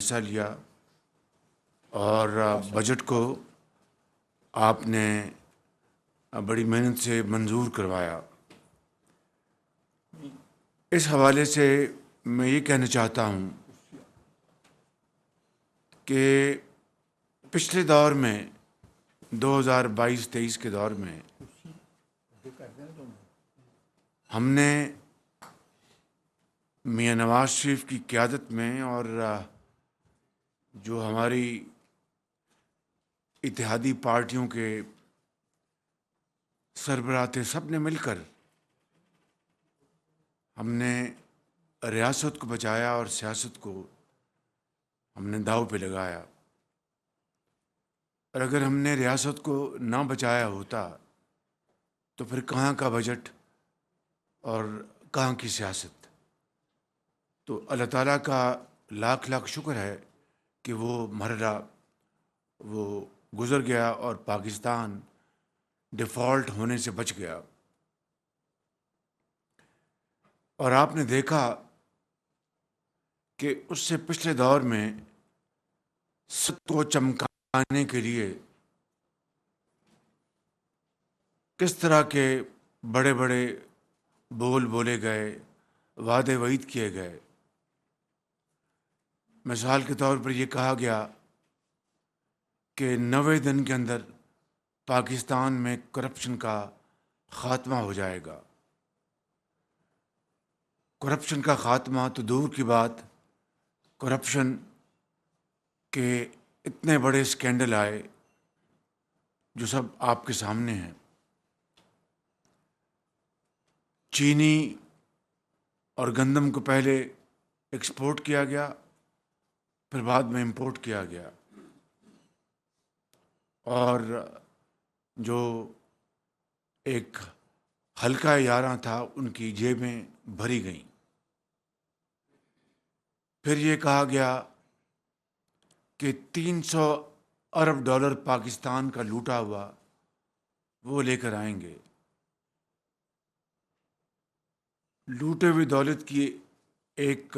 حصہ لیا اور بجٹ کو آپ نے بڑی محنت سے منظور کروایا۔ اس حوالے سے میں یہ کہنا چاہتا ہوں کہ پچھلے دور میں 2022-23 کے دور میں ہم نے میاں نواز شریف کی قیادت میں اور جو ہماری اتحادی پارٹیوں کے سربراہ تھے، سب نے مل کر ہم نے ریاست کو بچایا اور سیاست کو ہم نے داؤ پہ لگایا۔ اور اگر ہم نے ریاست کو نہ بچایا ہوتا تو پھر کہاں کا بجٹ اور کہاں کی سیاست؟ تو اللہ تعالیٰ کا لاکھ لاکھ شکر ہے کہ وہ مرحلہ وہ گزر گیا اور پاکستان ڈیفالٹ ہونے سے بچ گیا۔ اور آپ نے دیکھا کہ اس سے پچھلے دور میں سب کو چمکانے کے لیے کس طرح کے بڑے بڑے بول بولے گئے، وعدے وعید کیے گئے۔ مثال کے طور پر یہ کہا گیا کہ 90 دن کے اندر پاکستان میں کرپشن کا خاتمہ ہو جائے گا۔ کرپشن کا خاتمہ تو دور کی بات، کرپشن کے اتنے بڑے اسکینڈل آئے جو سب آپ کے سامنے ہیں۔ چینی اور گندم کو پہلے ایکسپورٹ کیا گیا، پھر بعد میں امپورٹ کیا گیا، اور جو ایک ہلکا یاراں تھا ان کی جیبیں بھری گئیں۔ پھر یہ کہا گیا کہ 300 ارب ڈالر پاکستان کا لوٹا ہوا وہ لے کر آئیں گے۔ لوٹے ہوئی دولت کی ایک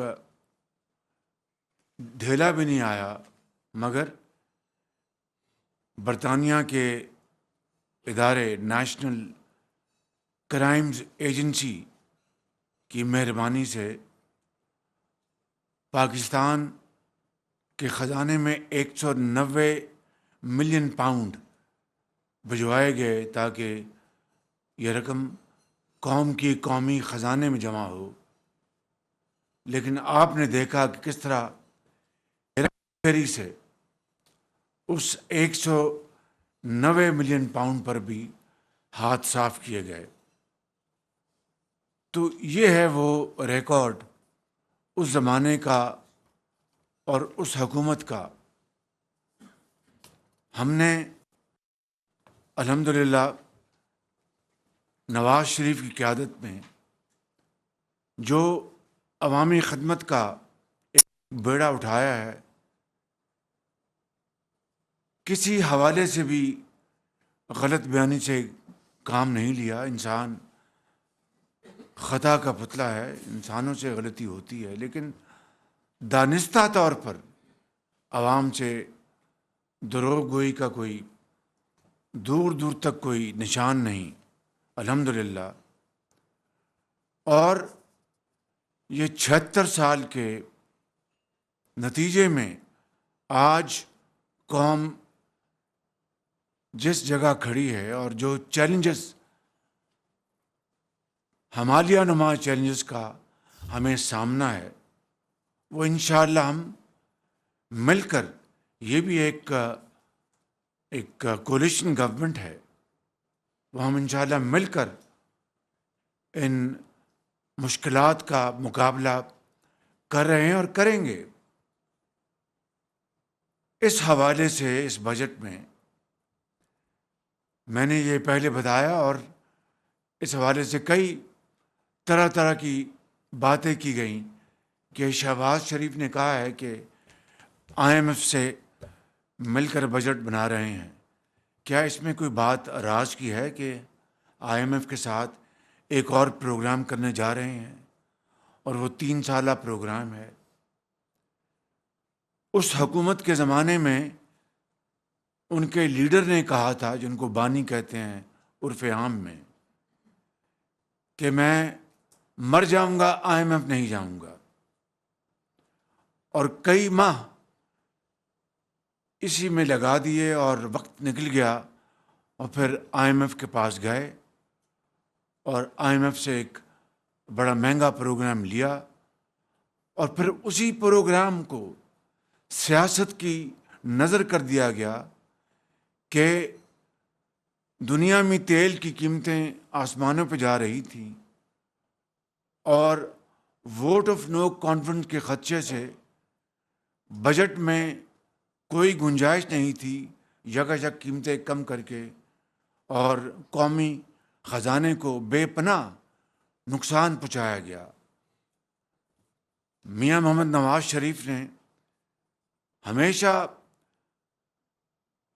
ڈھیلا بھی نہیں آیا، مگر برطانیہ کے ادارے نیشنل کرائمز ایجنسی کی مہربانی سے پاکستان کے خزانے میں 190 ملین پاؤنڈ بھجوائے گئے تاکہ یہ رقم قوم کی قومی خزانے میں جمع ہو۔ لیکن آپ نے دیکھا کہ کس طرح پھیری سے اس 190 ملین پاؤنڈ پر بھی ہاتھ صاف کیے گئے۔ تو یہ ہے وہ ریکارڈ اس زمانے کا اور اس حکومت کا۔ ہم نے الحمدللہ نواز شریف کی قیادت میں جو عوامی خدمت کا ایک بیڑا اٹھایا ہے، کسی حوالے سے بھی غلط بیانی سے کام نہیں لیا۔ انسان خطا کا پتلا ہے، انسانوں سے غلطی ہوتی ہے، لیکن دانستہ طور پر عوام سے دروغ گوئی کا کوئی دور دور تک کوئی نشان نہیں، الحمدللہ۔ اور یہ 76 سال کے نتیجے میں آج قوم جس جگہ کھڑی ہے اور جو چیلنجز، ہمالیہ نما چیلنجز کا ہمیں سامنا ہے، وہ انشاءاللہ ہم مل کر، یہ بھی ایک کولیشن گورنمنٹ ہے، وہ ہم انشاءاللہ مل کر ان مشکلات کا مقابلہ کر رہے ہیں اور کریں گے۔ اس حوالے سے اس بجٹ میں نے یہ پہلے بتایا، اور اس حوالے سے کئی طرح طرح کی باتیں کی گئیں کہ شہباز شریف نے کہا ہے کہ آئی ایم ایف سے مل کر بجٹ بنا رہے ہیں۔ کیا اس میں کوئی بات راز کی ہے کہ آئی ایم ایف کے ساتھ ایک اور پروگرام کرنے جا رہے ہیں، اور وہ 3 سالہ پروگرام ہے؟ اس حکومت کے زمانے میں ان کے لیڈر نے کہا تھا، جن کو بانی کہتے ہیں عرف عام میں، کہ میں مر جاؤں گا، IMF نہیں جاؤں گا. اور کئی ماہ اسی میں لگا دیے اور وقت نکل گیا، اور پھر IMF کے پاس گئے اور IMF سے ایک بڑا مہنگا پروگرام لیا، اور پھر اسی پروگرام کو سیاست کی نظر کر دیا گیا کہ دنیا میں تیل کی قیمتیں آسمانوں پہ جا رہی تھیں، اور ووٹ آف نو کانفیڈنس کے خدشے سے بجٹ میں کوئی گنجائش نہیں تھی یکایک قیمتیں کم کر کے، اور قومی خزانے کو بے پناہ نقصان پہنچایا گیا. میاں محمد نواز شریف نے ہمیشہ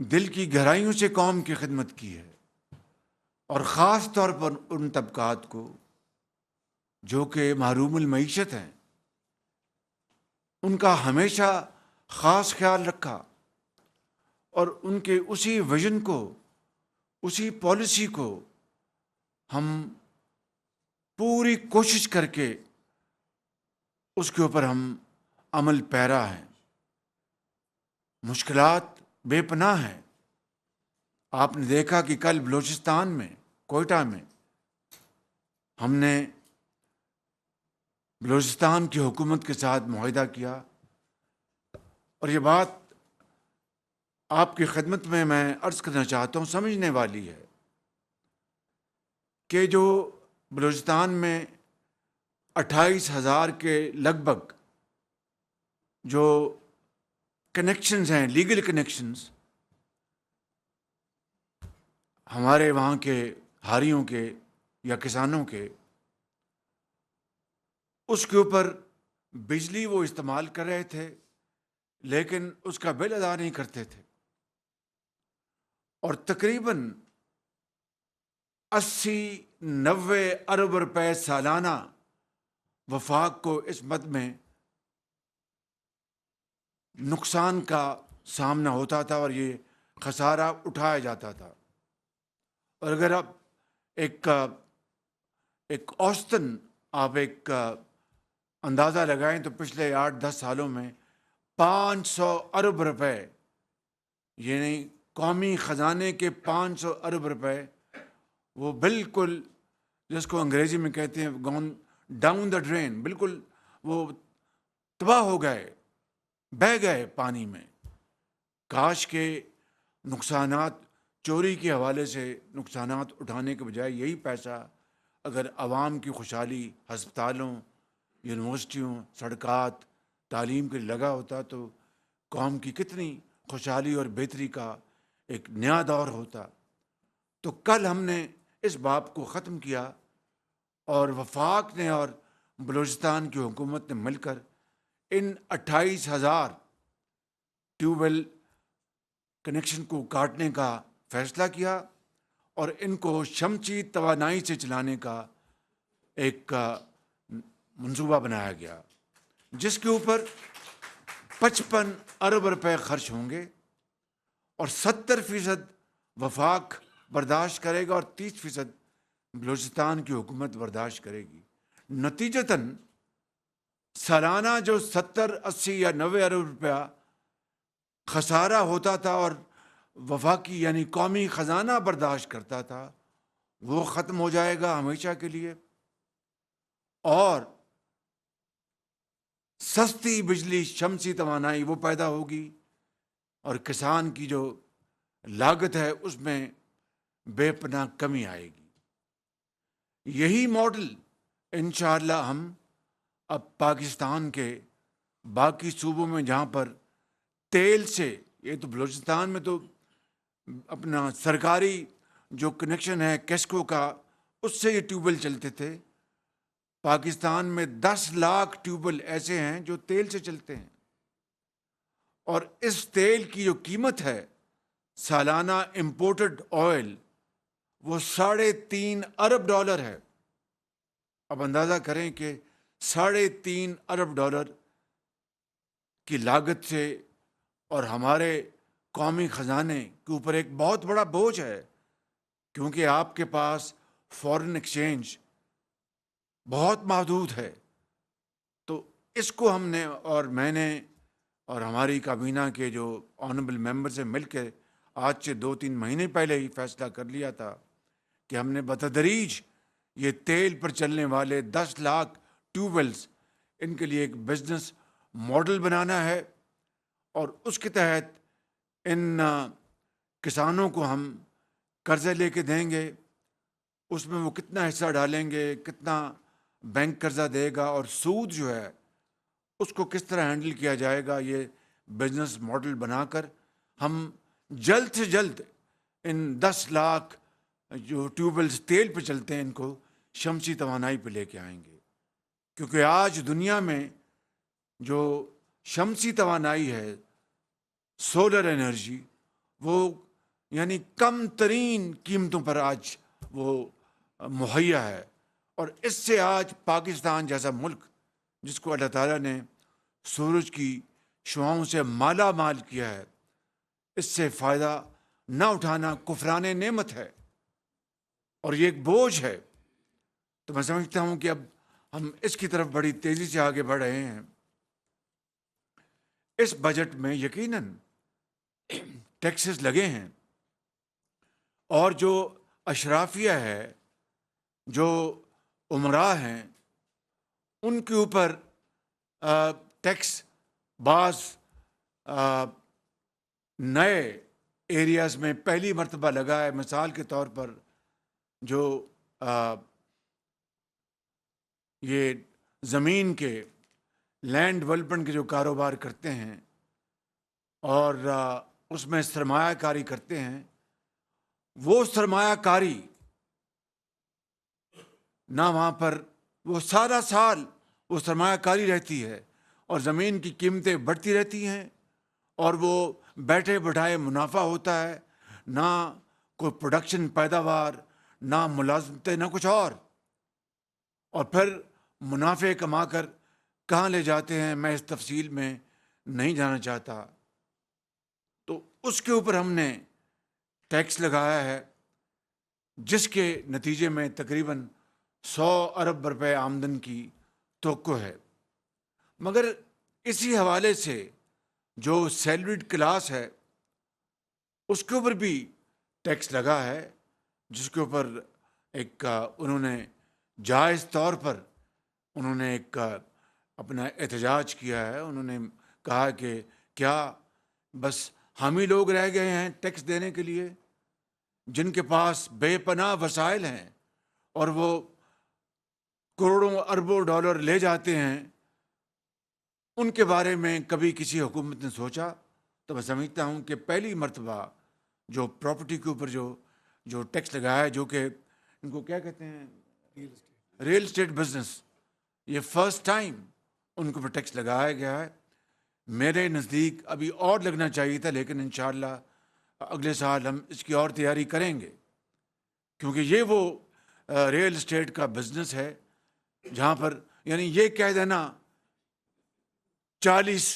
دل کی گہرائیوں سے قوم کی خدمت کی ہے، اور خاص طور پر ان طبقات کو جو کہ محروم المعیشت ہیں، ان کا ہمیشہ خاص خیال رکھا، اور ان کے اسی ویژن کو، اسی پالیسی کو ہم پوری کوشش کر کے اس کے اوپر ہم عمل پیرا ہیں. مشکلات بے پناہ ہیں. آپ نے دیکھا کہ کل بلوچستان میں، کوئٹہ میں، ہم نے بلوچستان کی حکومت کے ساتھ معاہدہ کیا، اور یہ بات آپ کی خدمت میں عرض کرنا چاہتا ہوں، سمجھنے والی ہے کہ جو بلوچستان میں 28,000 کے لگ بھگ جو کنیکشنز ہیں، لیگل کنیکشنز، ہمارے وہاں کے ہاریوں کے یا کسانوں کے، اس کے اوپر بجلی وہ استعمال کر رہے تھے لیکن اس کا بل ادا نہیں کرتے تھے، اور تقریباً 80-90 ارب روپے سالانہ وفاق کو اس مد میں نقصان کا سامنا ہوتا تھا، اور یہ خسارہ اٹھایا جاتا تھا. اور اگر آپ ایک اوسطاً آپ ایک اندازہ لگائیں تو پچھلے 8-10 سالوں میں 500 ارب روپے، یعنی قومی خزانے کے 500 ارب روپے، وہ بالکل جس کو انگریزی میں کہتے ہیں گون ڈاؤن دا ڈرین، بالکل وہ تباہ ہو گئے، بہہ گئے پانی میں. کاش کے نقصانات، چوری کے حوالے سے نقصانات اٹھانے کے بجائے یہی پیسہ اگر عوام کی خوشحالی، ہسپتالوں، یونیورسٹیوں، سڑکات، تعلیم کے لگا ہوتا تو قوم کی کتنی خوشحالی اور بہتری کا ایک نیا دور ہوتا. تو کل ہم نے اس باب کو ختم کیا، اور وفاق نے اور بلوچستان کی حکومت نے مل کر ان 28,000 ٹیوب ویل کنیکشن کو کاٹنے کا فیصلہ کیا، اور ان کو شمسی توانائی سے چلانے کا ایک منصوبہ بنایا گیا، جس کے اوپر 55 ارب روپے خرچ ہوں گے، اور 70% وفاق برداشت کرے گا اور 30% بلوچستان کی حکومت برداشت کرے گی. نتیجتاً سالانہ جو 70، 80 یا 90 ارب روپیہ خسارہ ہوتا تھا اور وفاقی یعنی قومی خزانہ برداشت کرتا تھا، وہ ختم ہو جائے گا ہمیشہ کے لیے، اور سستی بجلی، شمسی توانائی وہ پیدا ہوگی، اور کسان کی جو لاگت ہے اس میں بے پناہ کمی آئے گی. یہی ماڈل انشاءاللہ ہم اب پاکستان کے باقی صوبوں میں، جہاں پر تیل سے، یہ تو بلوچستان میں تو اپنا سرکاری جو کنیکشن ہے کیسکو کا، اس سے یہ ٹیوب ویل چلتے تھے. پاکستان میں 10 لاکھ ٹیوب ویل ایسے ہیں جو تیل سے چلتے ہیں، اور اس تیل کی جو قیمت ہے سالانہ امپورٹڈ آئل، وہ $3.5 ارب ہے. اب اندازہ کریں کہ $3.5 ارب کی لاگت سے اور ہمارے قومی خزانے کے اوپر ایک بہت بڑا بوجھ ہے، کیونکہ آپ کے پاس فورن ایکسچینج بہت محدود ہے۔ تو اس کو ہم نے اور میں نے اور ہماری کابینہ کے جو آنریبل ممبر سے مل کے آج سے 2-3 مہینے پہلے ہی فیصلہ کر لیا تھا کہ ہم نے بتدریج یہ تیل پر چلنے والے 10 لاکھ ٹیوب ویلز، ان کے لیے ایک بزنس ماڈل بنانا ہے، اور اس کے تحت ان کسانوں کو ہم قرضے لے کے دیں گے۔ اس میں وہ کتنا حصہ ڈالیں گے، کتنا بینک قرضہ دے گا، اور سود جو ہے اس کو کس طرح ہینڈل کیا جائے گا، یہ بزنس ماڈل بنا کر ہم جلد سے جلد ان 10 لاکھ جو ٹیوب ویلز تیل پہ چلتے ہیں ان کو شمسی توانائی پہ لے کے آئیں گے، کیونکہ آج دنیا میں جو شمسی توانائی ہے، سولر انرجی، وہ یعنی کم ترین قیمتوں پر آج وہ مہیا ہے، اور اس سے آج پاکستان جیسا ملک جس کو اللہ تعالیٰ نے سورج کی شعاؤں سے مالا مال کیا ہے، اس سے فائدہ نہ اٹھانا کفران نعمت ہے، اور یہ ایک بوجھ ہے۔ تو میں سمجھتا ہوں کہ اب ہم اس کی طرف بڑی تیزی سے آگے بڑھ رہے ہیں۔ اس بجٹ میں یقیناً ٹیکسز لگے ہیں، اور جو اشرافیہ ہے، جو امراء ہیں، ان کے اوپر ٹیکس بعض نئے ایریاز میں پہلی مرتبہ لگا ہے۔ مثال کے طور پر جو یہ زمین کے لینڈ ڈیولپمنٹ کے جو کاروبار کرتے ہیں اور اس میں سرمایہ کاری کرتے ہیں، وہ سرمایہ کاری نہ وہاں پر وہ سارا سال وہ سرمایہ کاری رہتی ہے، اور زمین کی قیمتیں بڑھتی رہتی ہیں، اور وہ بیٹھے بٹھائے منافع ہوتا ہے، نہ کوئی پروڈکشن پیداوار، نہ ملازمتیں، نہ کچھ اور پھر منافع کما کر کہاں لے جاتے ہیں میں اس تفصیل میں نہیں جانا چاہتا۔ تو اس کے اوپر ہم نے ٹیکس لگایا ہے، جس کے نتیجے میں تقریباً 100 ارب روپے آمدن کی توقع ہے۔ مگر اسی حوالے سے جو سیلریڈ کلاس ہے اس کے اوپر بھی ٹیکس لگا ہے، جس کے اوپر ایک انہوں نے جائز طور پر انہوں نے ایک اپنا احتجاج کیا ہے۔ انہوں نے کہا کہ کیا بس ہم ہی لوگ رہ گئے ہیں ٹیکس دینے کے لیے، جن کے پاس بے پناہ وسائل ہیں اور وہ کروڑوں اربوں ڈالر لے جاتے ہیں، ان کے بارے میں کبھی کسی حکومت نے سوچا؟ تو میں سمجھتا ہوں کہ پہلی مرتبہ جو پراپرٹی کے اوپر جو ٹیکس لگایا ہے، جو کہ ان کو کیا کہتے ہیں، ریل اسٹیٹ بزنس، یہ فرسٹ ٹائم ان کے اوپر ٹیکس لگایا گیا ہے۔ میرے نزدیک ابھی اور لگنا چاہیے تھا، لیکن انشاءاللہ اگلے سال ہم اس کی اور تیاری کریں گے، کیونکہ یہ وہ ریل اسٹیٹ کا بزنس ہے جہاں پر یعنی یہ کہہ دینا 40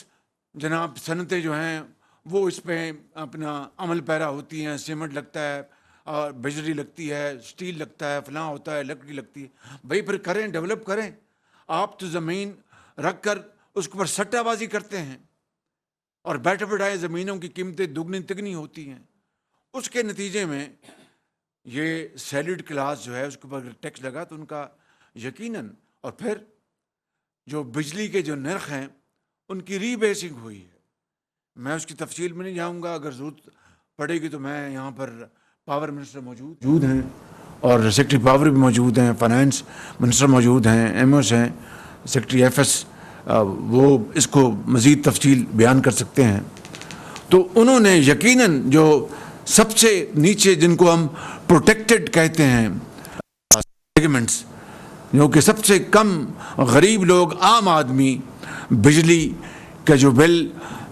جناب صنعتیں جو ہیں وہ اس پہ اپنا عمل پیرا ہوتی ہیں، سیمنٹ لگتا ہے اور بجلی لگتی ہے، اسٹیل لگتا ہے، فلاں ہوتا ہے، لکڑی لگتی ہے۔ بھائی پھر کریں، ڈیولپ کریں۔ آپ تو زمین رکھ کر اس کے اوپر سٹہ بازی کرتے ہیں، اور بیٹھے بٹھائے زمینوں کی قیمتیں دگنی تگنی ہوتی ہیں۔ اس کے نتیجے میں یہ سیلڈ کلاس جو ہے اس کے اوپر ٹیکس لگا تو ان کا یقیناً، اور پھر جو بجلی کے جو نرخ ہیں ان کی ری بیسنگ ہوئی ہے۔ میں اس کی تفصیل میں نہیں جاؤں گا، اگر ضرورت پڑے گی تو میں یہاں پر پاور منسٹر موجود ہیں اور سیکرٹری پاور بھی موجود ہیں، فائنانس منسٹر موجود ہیں، ایم ایس ہیں، سیکرٹری ایف ایس، وہ اس کو مزید تفصیل بیان کر سکتے ہیں۔ تو انہوں نے یقیناً جو سب سے نیچے جن کو ہم پروٹیکٹڈ کہتے ہیں سیگمنٹس، جو کہ سب سے کم غریب لوگ، عام آدمی بجلی کا جو بل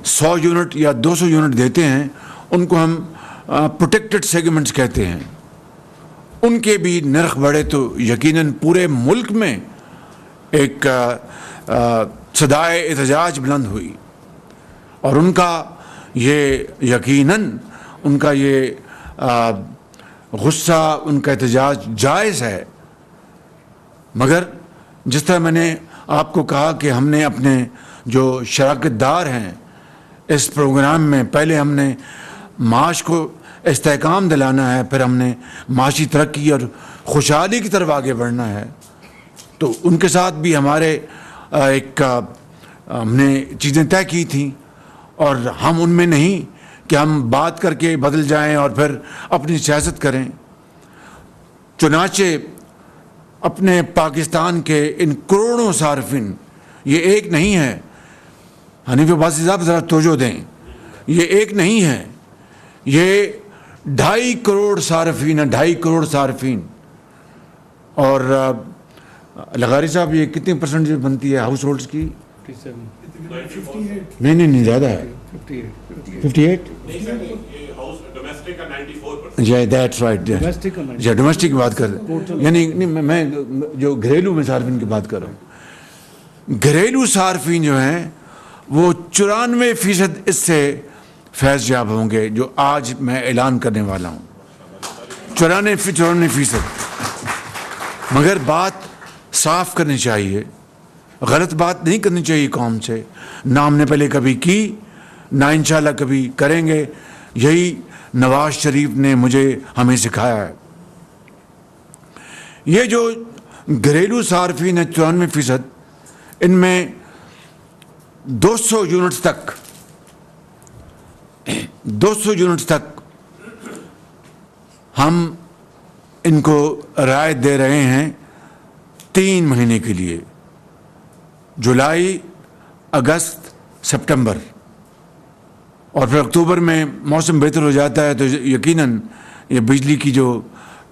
100 یونٹ یا 200 یونٹ دیتے ہیں، ان کو ہم پروٹیکٹڈ سیگمنٹس کہتے ہیں، ان کے بھی نرخ بڑھے تو یقیناً پورے ملک میں ایک صدائے احتجاج بلند ہوئی۔ اور ان کا یہ یقیناً ان کا یہ غصہ، ان کا احتجاج جائز ہے، مگر جس طرح میں نے آپ کو کہا کہ ہم نے اپنے جو شراکت دار ہیں اس پروگرام میں، پہلے ہم نے معاش کو استحکام دلانا ہے، پھر ہم نے معاشی ترقی اور خوشحالی کی طرف آگے بڑھنا ہے، تو ان کے ساتھ بھی ہمارے ہم نے چیزیں طے کی تھیں، اور ہم ان میں نہیں کہ ہم بات کر کے بدل جائیں اور پھر اپنی سیاست کریں۔ چنانچہ اپنے پاکستان کے ان کروڑوں صارفین، یہ ایک نہیں ہے، حنیف عباسی صاحب ذرا توجہ دیں، یہ ایک نہیں ہے، یہ 2.5 کروڑ صارفین ہیں، 2.5 کروڑ صارفین۔ اور لغاری صاحب یہ کتنی پرسنٹ بنتی ہے ہاؤس ہولڈس کی؟ 57 نہیں زیادہ ہے، 58 دیٹس رائٹ، ڈومیسٹک کی بات کر رہے ہیں، یعنی میں جو گھریلو میں صارفین کی بات کر رہا ہوں۔ گھریلو صارفین جو ہیں وہ 94% اس سے فیض یاب ہوں گے جو آج میں اعلان کرنے والا ہوں، 94%۔ مگر بات صاف کرنی چاہیے، غلط بات نہیں کرنی چاہیے قوم سے، نہ ہم نے پہلے کبھی کی، نہ انشاءاللہ کبھی کریں گے، یہی نواز شریف نے ہمیں سکھایا ہے۔ یہ جو گھریلو صارفین ہیں 94%، ان میں 200 یونٹس تک ہم ان کو رعایت دے رہے ہیں 3 مہینے کے لیے، جولائی، اگست، سپٹمبر، اور پھر اکتوبر میں موسم بہتر ہو جاتا ہے تو یقیناً یہ بجلی کی جو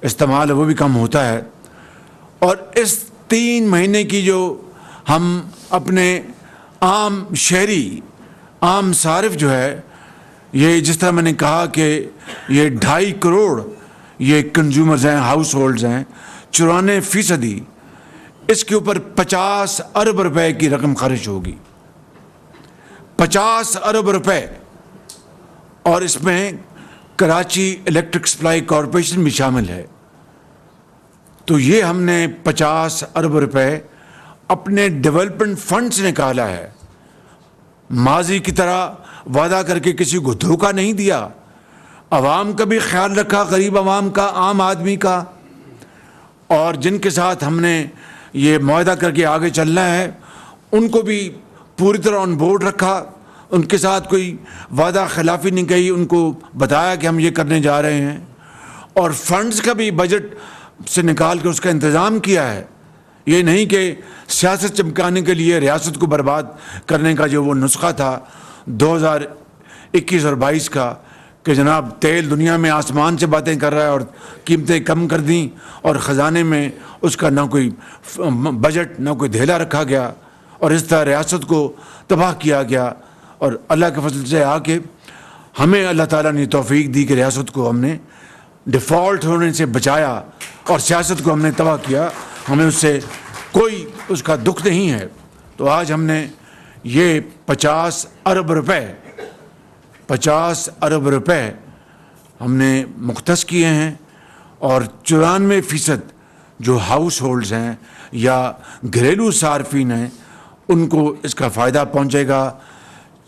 استعمال ہے وہ بھی کم ہوتا ہے۔ اور اس 3 مہینے کی جو ہم اپنے عام شہری، عام صارف جو ہے، یہ جس طرح میں نے کہا کہ یہ 2.5 کروڑ یہ کنزیومرز ہیں، ہاؤس ہولڈز ہیں، 94%، اس کے اوپر 50 ارب روپے کی رقم خرچ ہوگی، 50 ارب روپے، اور اس میں کراچی الیکٹرک سپلائی کارپوریشن بھی شامل ہے۔ تو یہ ہم نے 50 ارب روپے اپنے ڈیولپمنٹ فنڈ سے نکالا ہے، ماضی کی طرح وعدہ کر کے کسی کو دھوکہ نہیں دیا، عوام کا بھی خیال رکھا، غریب عوام کا، عام آدمی کا، اور جن کے ساتھ ہم نے یہ معاہدہ کر کے آگے چلنا ہے ان کو بھی پوری طرح آن بورڈ رکھا، ان کے ساتھ کوئی وعدہ خلافی نہیں کہی، ان کو بتایا کہ ہم یہ کرنے جا رہے ہیں، اور فنڈز کا بھی بجٹ سے نکال کے اس کا انتظام کیا ہے۔ یہ نہیں کہ سیاست چمکانے کے لیے ریاست کو برباد کرنے کا جو وہ نسخہ تھا 2021 اور 22 کا، کہ جناب تیل دنیا میں آسمان سے باتیں کر رہا ہے اور قیمتیں کم کر دیں، اور خزانے میں اس کا نہ کوئی بجٹ، نہ کوئی دھیلا رکھا گیا، اور اس طرح ریاست کو تباہ کیا گیا۔ اور اللہ کے فضل سے آ کے ہمیں اللہ تعالیٰ نے توفیق دی کہ ریاست کو ہم نے ڈیفالٹ ہونے سے بچایا، اور سیاست کو ہم نے تباہ کیا، ہمیں اس سے کوئی اس کا دکھ نہیں ہے۔ تو آج ہم نے یہ 50 ارب روپے ہم نے مختص کیے ہیں، اور 94% جو ہاؤس ہولڈز ہیں یا گھریلو صارفین ہیں ان کو اس کا فائدہ پہنچے گا،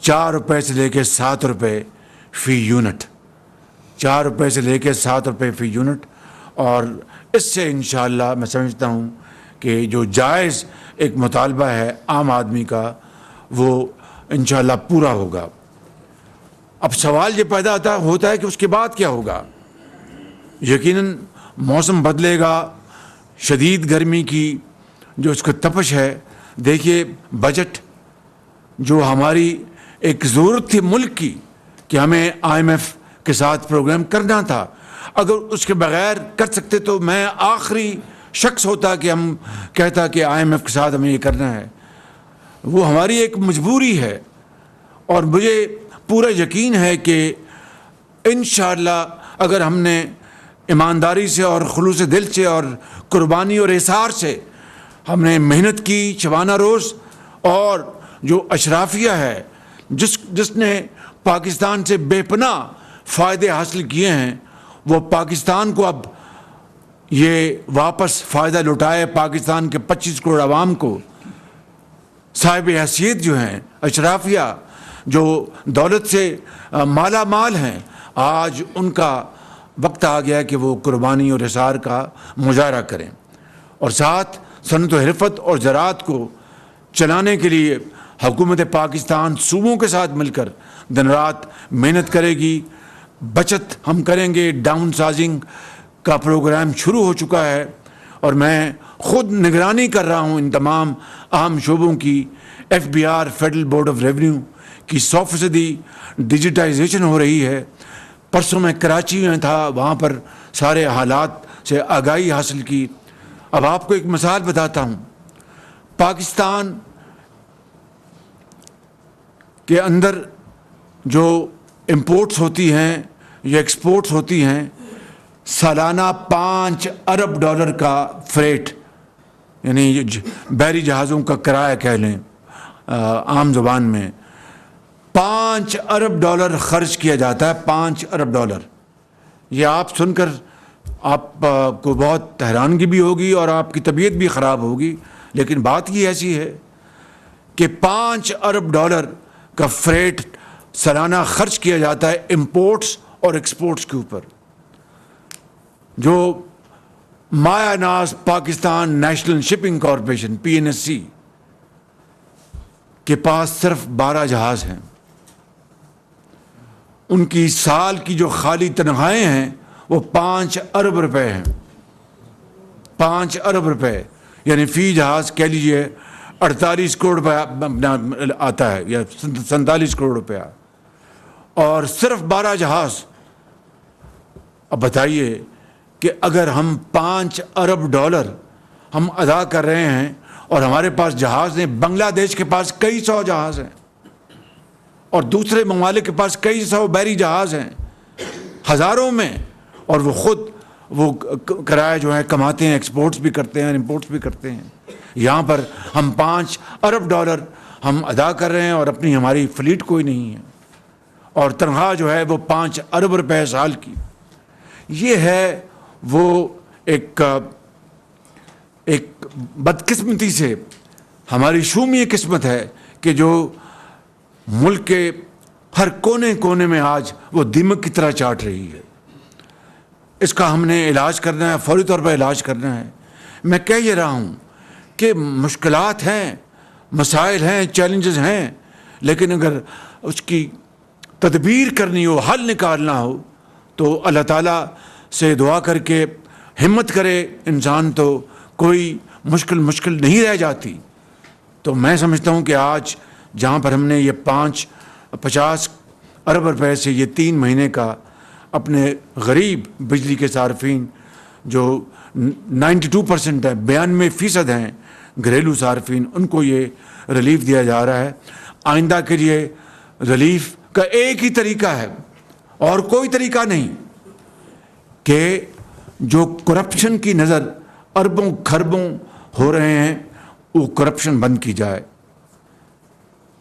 4 روپے سے لے کے 7 روپے فی یونٹ، 4 روپے سے لے کے 7 روپے فی یونٹ۔ اور اس سے انشاءاللہ میں سمجھتا ہوں کہ جو جائز ایک مطالبہ ہے عام آدمی کا وہ انشاءاللہ پورا ہوگا۔ اب سوال یہ پیدا ہوتا ہے کہ اس کے بعد کیا ہوگا؟ یقیناً موسم بدلے گا، شدید گرمی کی جو اس کو تپش ہے، دیکھیے بجٹ جو ہماری ایک ضرورت تھی ملک کی کہ ہمیں IMF کے ساتھ پروگرام کرنا تھا، اگر اس کے بغیر کر سکتے تو میں آخری شخص ہوتا کہ ہم کہتا کہ IMF کے ساتھ ہمیں یہ کرنا ہے، وہ ہماری ایک مجبوری ہے، اور مجھے پورا یقین ہے کہ انشاءاللہ اگر ہم نے ایمانداری سے اور خلوص دل سے اور قربانی اور احسار سے ہم نے محنت کی شبانہ روز، اور جو اشرافیہ ہے جس نے پاکستان سے بے پناہ فائدے حاصل کیے ہیں، وہ پاکستان کو اب یہ واپس فائدہ لوٹائے، پاکستان کے 25 کروڑ عوام کو، صاحب حیثیت جو ہیں، اشرافیہ جو دولت سے مالا مال ہیں، آج ان کا وقت آ گیا کہ وہ قربانی اور اثار کا مظاہرہ کریں، اور ساتھ صنعت و حرفت اور زراعت کو چلانے کے لیے حکومت پاکستان صوبوں کے ساتھ مل کر دن رات محنت کرے گی۔ بچت ہم کریں گے، ڈاؤن سائزنگ کا پروگرام شروع ہو چکا ہے، اور میں خود نگرانی کر رہا ہوں ان تمام اہم شعبوں کی۔ FBR federal board of revenue کی 100% ڈیجیٹائزیشن ہو رہی ہے۔ پرسوں میں کراچی میں تھا، وہاں پر سارے حالات سے آگاہی حاصل کی۔ اب آپ کو ایک مثال بتاتا ہوں، پاکستان کے اندر جو امپورٹس ہوتی ہیں یا ایکسپورٹس ہوتی ہیں، سالانہ $5 ارب کا فریٹ، یعنی بحری جہازوں کا کرایہ کہہ لیں عام زبان میں، $5 ارب خرچ کیا جاتا ہے۔ $5 ارب۔ یہ آپ سن کر آپ کو بہت حیرانگی بھی ہوگی اور آپ کی طبیعت بھی خراب ہوگی، لیکن بات یہ ایسی ہے کہ $5 ارب کا فریٹ سالانہ خرچ کیا جاتا ہے امپورٹس اور ایکسپورٹس کے اوپر، جو Maya Naz Pakistan National Shipping Corporation PNSC کے پاس صرف 12 جہاز ہیں۔ ان کی سال کی جو خالی تنخواہیں ہیں وہ $5 ارب ہیں۔ $5 ارب، یعنی فی جہاز کہہ لیجئے 48 کروڑ روپیہ آتا ہے یا 47 کروڑ روپیہ، اور صرف 12 جہاز۔ اب بتائیے کہ اگر ہم $5 ارب ہم ادا کر رہے ہیں اور ہمارے پاس جہاز ہیں، بنگلہ دیش کے پاس کئی 100 جہاز ہیں، اور دوسرے ممالک کے پاس کئی 100 بحری جہاز ہیں، ہزاروں میں، اور وہ خود وہ کرایہ جو ہے کماتے ہیں، ایکسپورٹس بھی کرتے ہیں، امپورٹس بھی کرتے ہیں۔ یہاں پر ہم $5 ارب ہم ادا کر رہے ہیں اور اپنی ہماری فلیٹ کوئی نہیں ہے، اور تنخواہ جو ہے وہ $5 ارب سال کی۔ یہ ہے وہ ایک بدقسمتی سے ہماری شومی قسمت ہے کہ جو ملک کے ہر کونے کونے میں آج وہ دیمک کی طرح چاٹ رہی ہے۔ اس کا ہم نے علاج کرنا ہے، فوری طور پر علاج کرنا ہے۔ میں کہہ یہ رہا ہوں کہ مشکلات ہیں، مسائل ہیں، چیلنجز ہیں، لیکن اگر اس کی تدبیر کرنی ہو، حل نکالنا ہو، تو اللہ تعالیٰ سے دعا کر کے ہمت کرے انسان، تو کوئی مشکل نہیں رہ جاتی۔ تو میں سمجھتا ہوں کہ آج جہاں پر ہم نے یہ 50 ارب روپے سے یہ 3 مہینے کا اپنے غریب بجلی کے صارفین جو 92% ہے، 92% ہیں گھریلو صارفین، ان کو یہ ریلیف دیا جا رہا ہے۔ آئندہ کے لیے ریلیف کا ایک ہی طریقہ ہے اور کوئی طریقہ نہیں کہ جو کرپشن کی نظر اربوں کھربوں ہو رہے ہیں وہ کرپشن بند کی جائے۔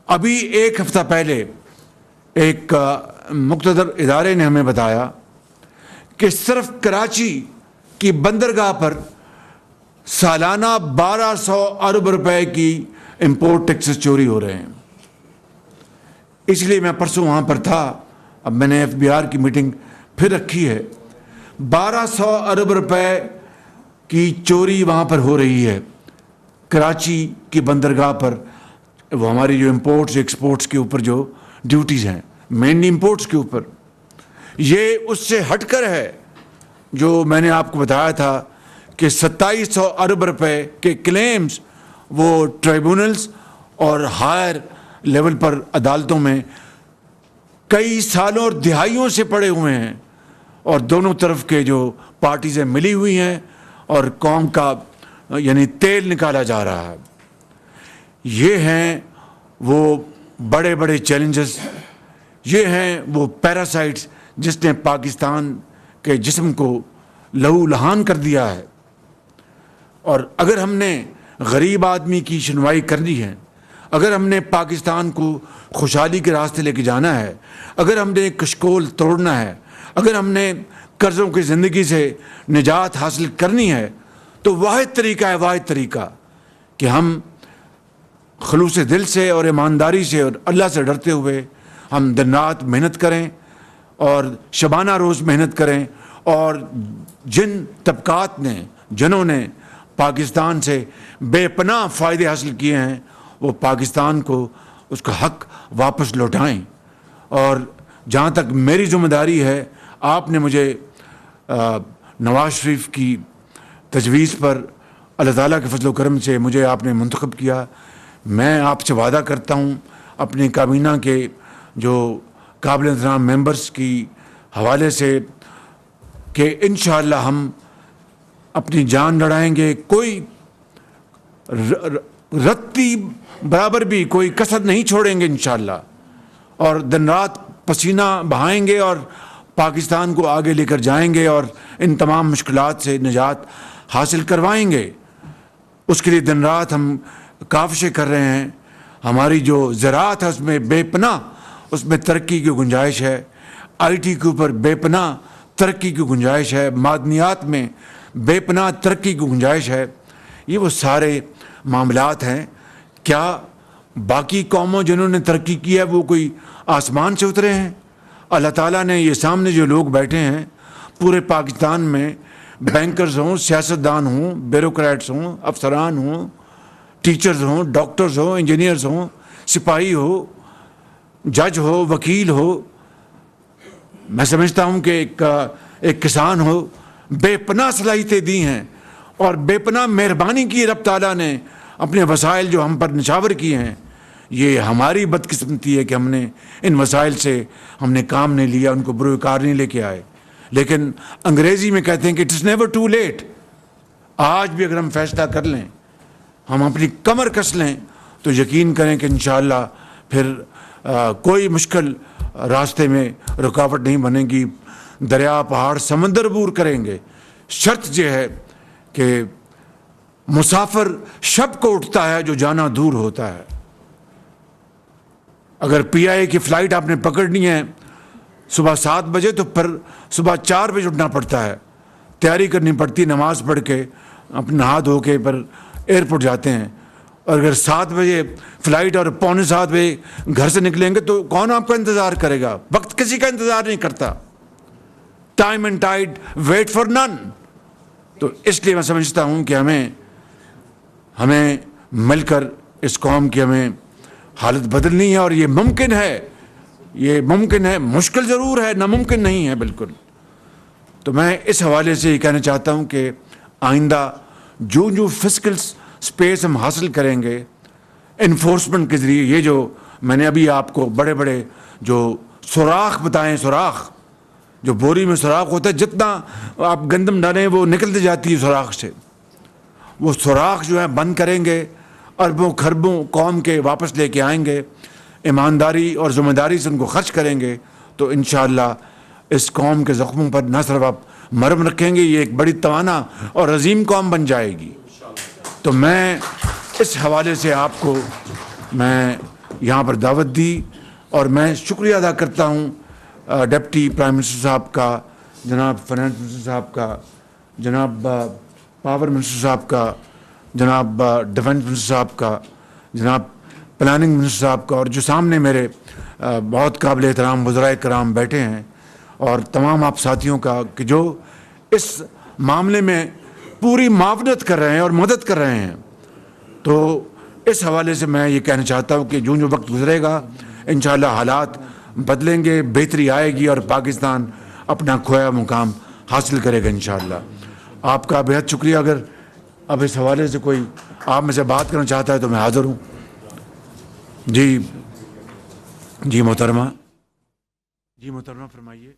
ابھی 1 ہفتہ پہلے ایک مقتدر ادارے نے ہمیں بتایا کہ صرف کراچی کی بندرگاہ پر سالانہ 1200 ارب روپے کی امپورٹ ٹیکسز چوری ہو رہے ہیں۔ اس لیے میں پرسوں وہاں پر تھا، اب میں نے FBR کی میٹنگ پھر رکھی ہے۔ 1200 ارب روپے کی چوری وہاں پر ہو رہی ہے کراچی کی بندرگاہ پر۔ وہ ہماری جو امپورٹس ایکسپورٹس کے اوپر جو ڈیوٹیز ہیں، مینلی امپورٹس کے اوپر، یہ اس سے ہٹ کر ہے جو میں نے آپ کو بتایا تھا کہ 2700 ارب روپے کے کلیمز وہ ٹریبونلز اور ہائر لیول پر عدالتوں میں کئی سالوں اور دہائیوں سے پڑے ہوئے ہیں، اور دونوں طرف کے جو پارٹیزیں ملی ہوئی ہیں اور قوم کا یعنی تیل نکالا جا رہا ہے۔ یہ ہیں وہ بڑے بڑے چیلنجز، یہ ہیں وہ پیراسائٹس جس نے پاکستان کے جسم کو لہو لہان کر دیا ہے۔ اور اگر ہم نے غریب آدمی کی سنوائی کرنی ہے، اگر ہم نے پاکستان کو خوشحالی کے راستے لے کے جانا ہے، اگر ہم نے کشکول توڑنا ہے، اگر ہم نے قرضوں کی زندگی سے نجات حاصل کرنی ہے، تو واحد طریقہ کہ ہم خلوص دل سے اور ایمانداری سے اور اللہ سے ڈرتے ہوئے ہم دن رات محنت کریں اور شبانہ روز محنت کریں، اور جن طبقات نے، جنہوں نے پاکستان سے بے پناہ فائدے حاصل کیے ہیں، وہ پاکستان کو اس کا حق واپس لوٹائیں۔ اور جہاں تک میری ذمہ داری ہے، آپ نے مجھے نواز شریف کی تجویز پر اللہ تعالیٰ کے فضل و کرم سے مجھے آپ نے منتخب کیا۔ میں آپ سے وعدہ کرتا ہوں اپنی کابینہ کے جو قابل احترام ممبرس کی حوالے سے کہ انشاءاللہ ہم اپنی جان لڑائیں گے، کوئی رتی برابر بھی کوئی کسر نہیں چھوڑیں گے انشاءاللہ، اور دن رات پسینہ بہائیں گے اور پاکستان کو آگے لے کر جائیں گے اور ان تمام مشکلات سے نجات حاصل کروائیں گے۔ اس کے لیے دن رات ہم کاوشیں کر رہے ہیں۔ ہماری جو زراعت ہے اس میں بے پناہ اس میں ترقی کی گنجائش ہے، آئی ٹی کے اوپر بے پناہ ترقی کی گنجائش ہے، معدنیات میں بے پناہ ترقی کی گنجائش ہے۔ یہ وہ سارے معاملات ہیں۔ کیا باقی قوموں جنہوں نے ترقی کی ہے وہ کوئی آسمان سے اترے ہیں؟ اللہ تعالیٰ نے یہ سامنے جو لوگ بیٹھے ہیں پورے پاکستان میں، بینکرز ہوں، سیاستدان ہوں، بیوروکریٹس ہوں، افسران ہوں، ٹیچرز ہوں، ڈاکٹرز ہوں، انجینئرز ہوں، سپاہی ہو، جج ہو، وکیل ہو، میں سمجھتا ہوں کہ ایک کسان ہو، بے پناہ صلاحیتیں دی ہیں اور بے پناہ مہربانی کی رب تعالیٰ نے اپنے وسائل جو ہم پر نچھاور کیے ہیں۔ یہ ہماری بدقسمتی ہے کہ ہم نے ان وسائل سے ہم نے کام نہیں لیا، ان کو بروئے کار نہیں لے کے آئے۔ لیکن انگریزی میں کہتے ہیں کہ اٹس نیور ٹو لیٹ۔ آج بھی اگر ہم فیصلہ کر لیں، ہم اپنی کمر کس لیں، تو یقین کریں کہ انشاءاللہ پھر کوئی مشکل راستے میں رکاوٹ نہیں بنے گی۔ دریا، پہاڑ، سمندر عبور کریں گے۔ شرط یہ ہے کہ مسافر شب کو اٹھتا ہے جو جانا دور ہوتا ہے۔ اگر پی آئی اے کی فلائٹ آپ نے پکڑنی ہے صبح 7 بجے تو پھر صبح 4 بجے اٹھنا پڑتا ہے، تیاری کرنی پڑتی، نماز پڑھ کے اپنے نہا دھو کے پھر ایئرپورٹ جاتے ہیں۔ اور اگر 7 بجے فلائٹ اور 6:45 بجے گھر سے نکلیں گے تو کون آپ کا انتظار کرے گا؟ وقت کسی کا انتظار نہیں کرتا۔ Time and tide wait for none. تو اس لیے میں سمجھتا ہوں کہ ہمیں مل کر اس قوم کی ہمیں حالت بدلنی ہے، اور یہ ممکن ہے، مشکل ضرور ہے، ناممکن نہیں ہے بالکل۔ تو میں اس حوالے سے یہ کہنا چاہتا ہوں کہ آئندہ جو فزیکل سپیس ہم حاصل کریں گے انفورسمنٹ کے ذریعے، یہ جو میں نے ابھی آپ کو بڑے بڑے جو سوراخ بتائیں، سوراخ جو بوری میں سوراخ ہوتا ہے، جتنا آپ گندم ڈالیں وہ نکلتی جاتی ہے سوراخ سے، وہ سوراخ جو ہے بند کریں گے، اربوں کھربوں قوم کے واپس لے کے آئیں گے، ایمانداری اور ذمہ داری سے ان کو خرچ کریں گے، تو انشاءاللہ اس قوم کے زخموں پر نہ صرف آپ مرہم رکھیں گے، یہ ایک بڑی توانا اور عظیم قوم بن جائے گی۔ تو میں اس حوالے سے آپ کو میں یہاں پر دعوت دی، اور میں شکریہ ادا کرتا ہوں ڈپٹی پرائم منسٹر صاحب کا، جناب فائنانس منسٹر صاحب کا، جناب پاور منسٹر صاحب کا، جناب ڈیفنس منسٹر صاحب کا، جناب پلاننگ منسٹر صاحب کا، اور جو سامنے میرے بہت قابل احترام وزرائے کرام بیٹھے ہیں، اور تمام آپ ساتھیوں کا کہ جو اس معاملے میں پوری معاونت کر رہے ہیں اور مدد کر رہے ہیں۔ تو اس حوالے سے میں یہ کہنا چاہتا ہوں کہ جو وقت گزرے گا انشاءاللہ حالات بدلیں گے، بہتری آئے گی، اور پاکستان اپنا کھویا مقام حاصل کرے گا انشاءاللہ۔ آپ کا بہت شکریہ۔ اگر اب اس حوالے سے کوئی آپ میں سے بات کرنا چاہتا ہے تو میں حاضر ہوں۔ جی محترمہ فرمائیے۔